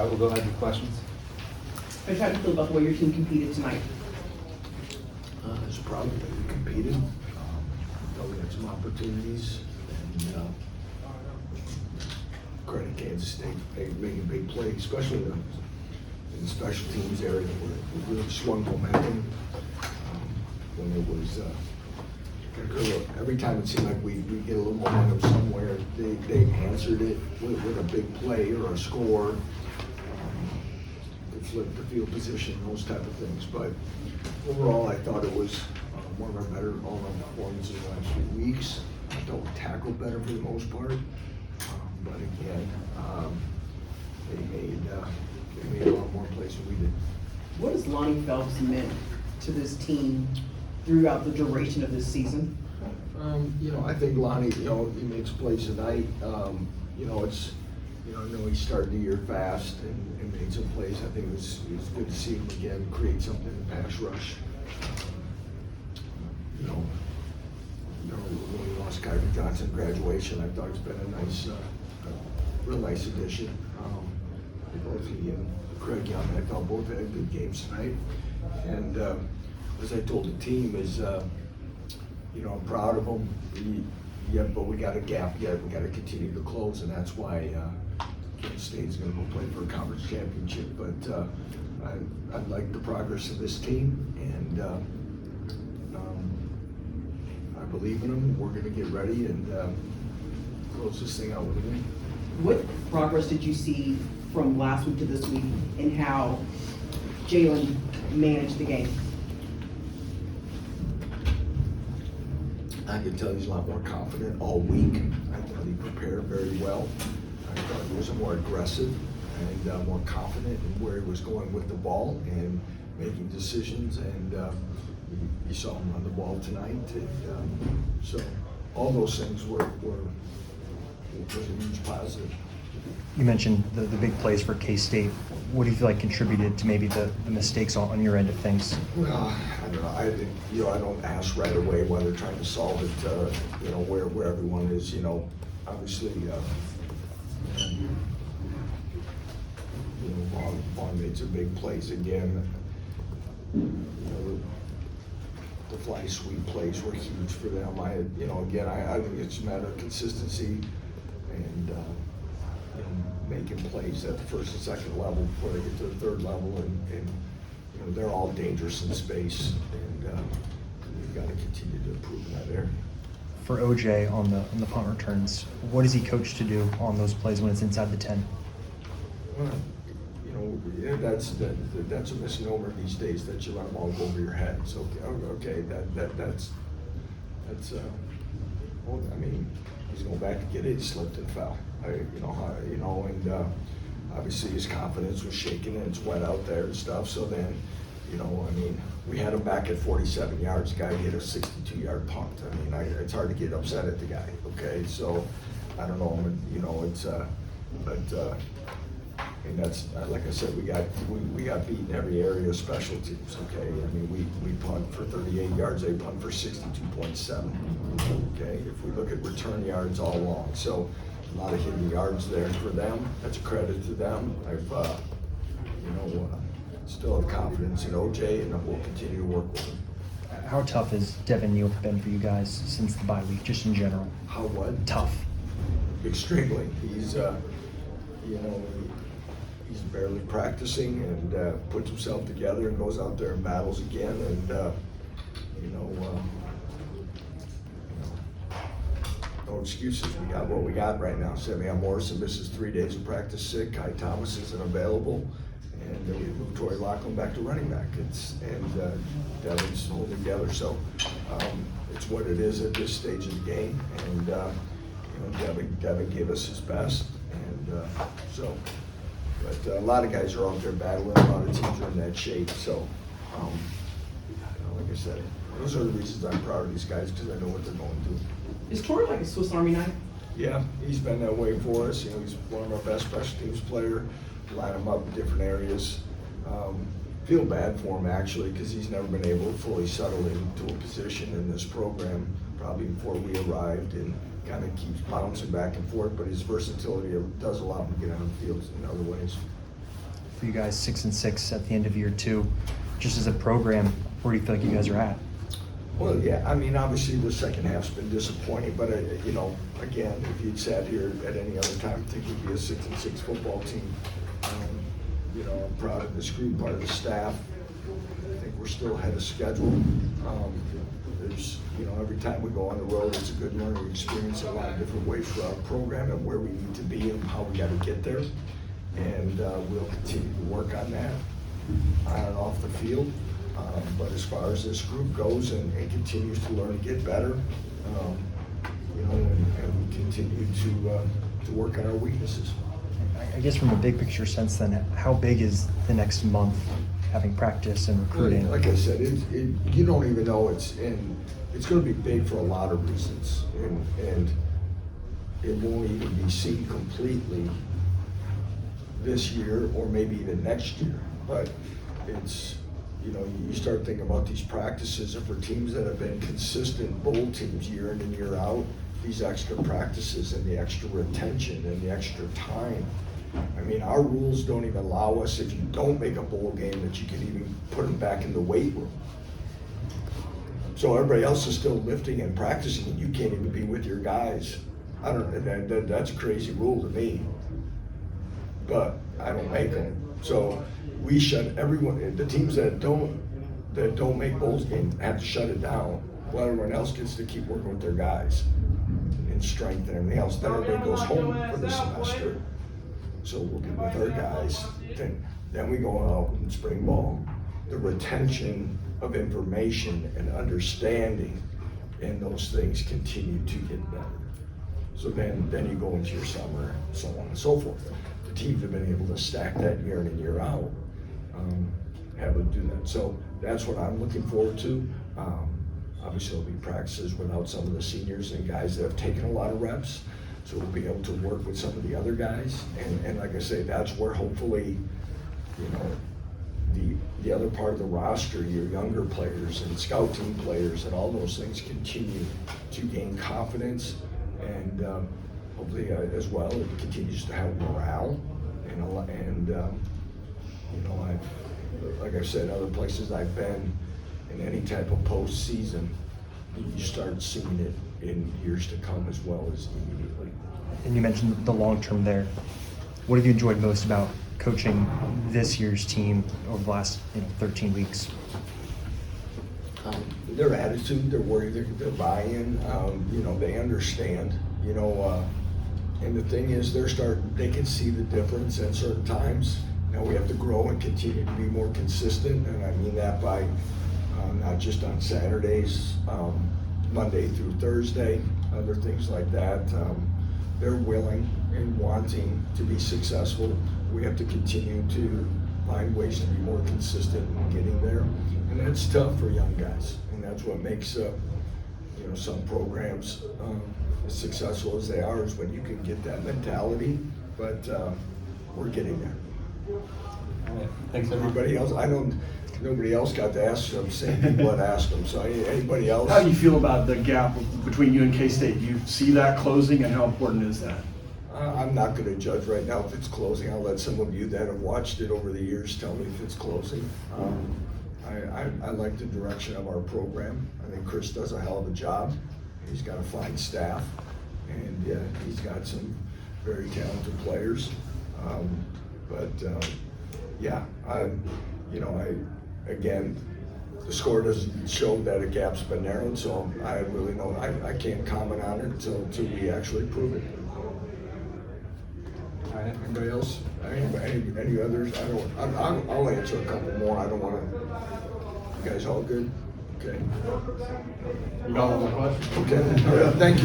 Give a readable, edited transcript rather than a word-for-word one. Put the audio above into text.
We'll go ahead with questions. How do you feel about the way your team competed tonight? I was proud that we competed. Thought we had some opportunities, and credit Kansas State making a big play, especially in the special teams area where we really swung momentum. When it was every time it seemed like we get a little momentum somewhere, they answered it with a big play or a score. They flipped the field position, those type of things. But overall, I thought it was one of our better all-around performances in the last few weeks. I thought we tackled better for the most part. But again, they made a lot more plays than we did. What has Lonnie Phelps meant to this team throughout the duration of this season? I think Lonnie, he makes plays tonight. I know he started the year fast and made some plays. I think it was good to see him again create something in the pass rush. When we lost Kyrie Johnson graduation, I thought it's been a real nice addition. Both he and Craig Young, I thought both had good games tonight. And as I told the team, I'm proud of them. But we got a gap yet. We got to continue to close, and that's why Kansas State's going to go play for a conference championship. But I like the progress of this team, and I believe in them. We're going to get ready and close this thing out with a win. What progress did you see from last week to this week in how Jalen managed the game? I can tell he's a lot more confident all week. I thought he prepared very well. I thought he was more aggressive and more confident in where he was going with the ball and making decisions. And you saw him run the ball tonight. And, so all those things was a huge positive. You mentioned the big plays for K-State. What do you feel like contributed to maybe the mistakes on your end of things? Well, I don't know. I don't ask right away while they're trying to solve it. Where everyone is. Obviously, Vaughn made some big plays again. The fly sweep plays were huge for them. I think it's a matter of consistency and making plays at the first and second level before they get to the third level, and they're all dangerous in space, and we've got to continue to improve in that area. For OJ on the punt returns, what is he coached to do on those plays when it's inside the 10? Well, that's a misnomer these days that you let them all go over your head. So that's he's going back to get it. He slipped and fell. And obviously his confidence was shaken and it's wet out there and stuff. So then, we had him back at 47 yards. The guy hit a 62-yard punt. It's hard to get upset at the guy. Okay, so I don't know. And that's like I said, we got beat in every area of special teams. Okay, we punt for 38 yards. They punt for 62.7. Okay, if we look at return yards all along, so a lot of hidden yards there for them. That's a credit to them. I've still have confidence in OJ, and we'll continue to work with him. How tough has Devin Neal been for you guys since the bye week, just in general? How what? Tough. Extremely. He's he's barely practicing and puts himself together and goes out there and battles again. And no excuses. We got what we got right now. Samuel Morrison misses 3 days of practice sick. Kai Thomas isn't available. And then we moved Torrey Lachlan back to running back. Devin's holding together. So it's what it is at this stage of the game. And Devin gave us his best. And but a lot of guys are out there battling. A lot of teams are in that shape. So like I said, those are the reasons I'm proud of these guys, because I know what they're going through. Is Torrey like a Swiss Army knife? Yeah, he's been that way for us. He's one of our best special teams player. Line him up in different areas. Feel bad for him actually, because he's never been able to fully settle into a position in this program, probably before we arrived, and kind of keeps bouncing back and forth. But his versatility does allow him to get on the field in other ways. for you guys, 6-6 at the end of year 2. Just as a program, where do you feel like you guys are at? Well, yeah, I mean, obviously the second half's been disappointing, but you know, again, if you'd sat here at any other time, I think we'd be a 6-6 football team. You know, I'm proud of this group, part of the staff. I think we're still ahead of schedule. There's, you know, every time we go on the road, it's a good learning experience in a lot of different ways for our program and where we need to be and how we got to get there. And we'll continue to work on that on and off the field. But as far as this group goes and continues to learn and get better, you know, and we continue to work on our weaknesses. I guess from a big picture sense then, how big is the next month having practice and recruiting? Like I said, you don't even know it's going to be big for a lot of reasons, and it won't even be seen completely this year or maybe even next year. But it's, you know, you start thinking about these practices, and for teams that have been consistent bowl teams year in and year out, these extra practices and the extra retention and the extra time. I mean, our rules don't even allow us, if you don't make a bowl game, that you can even put them back in the weight room. So everybody else is still lifting and practicing, and you can't even be with your guys. I don't, that's a crazy rule to me, but I don't make them. So we shut everyone, the teams that don't make bowls games have to shut it down, while everyone else gets to keep working with their guys and strength and everything else. Then everybody goes home for the semester. So we'll be with our guys. Then we go out in spring ball. The retention of information and understanding and those things continue to get better. So then you go into your summer, so on and so forth. The teams have been able to stack that year in and year out, have to do that. So that's what I'm looking forward to. Obviously there'll be practices without some of the seniors and guys that have taken a lot of reps. So we'll be able to work with some of the other guys. And like I say, that's where hopefully, you know, the other part of the roster, your younger players and scout team players and all those things continue to gain confidence. And hopefully as well, it continues to have morale. And you know, like I said, other places I've been, in any type of postseason, you start seeing it in years to come as well as immediately. And you mentioned the long term there. What have you enjoyed most about coaching this year's team over the last 13 weeks? Their attitude, their worry, their buy-in. You know, they understand. You know, and the thing is, they can see the difference at certain times. Now we have to grow and continue to be more consistent, and I mean that by not just on Saturdays, Monday through Thursday, other things like that. They're willing and wanting to be successful. We have to continue to find ways to be more consistent in getting there, and that's tough for young guys, and that's what makes you know, some programs as successful as they are, is when you can get that mentality. But we're getting there. All right. Thanks, Everybody else, nobody else got to ask them. Same people had asked them. So anybody else? How do you feel about the gap between you and K-State? Do you see that closing, and how important is that? I'm not going to judge right now if it's closing. I'll let some of you that have watched it over the years tell me if it's closing. I like the direction of our program. I think Chris does a hell of a job. He's got a fine staff, and he's got some very talented players. Again, the score doesn't show that a gap's been narrowed, so I really know I can't comment on it until we actually prove it. All right. Anybody else? Any others? I'll answer a couple more. I don't want to. You guys all good? Okay. You got one more question? Okay. All right. Thank you.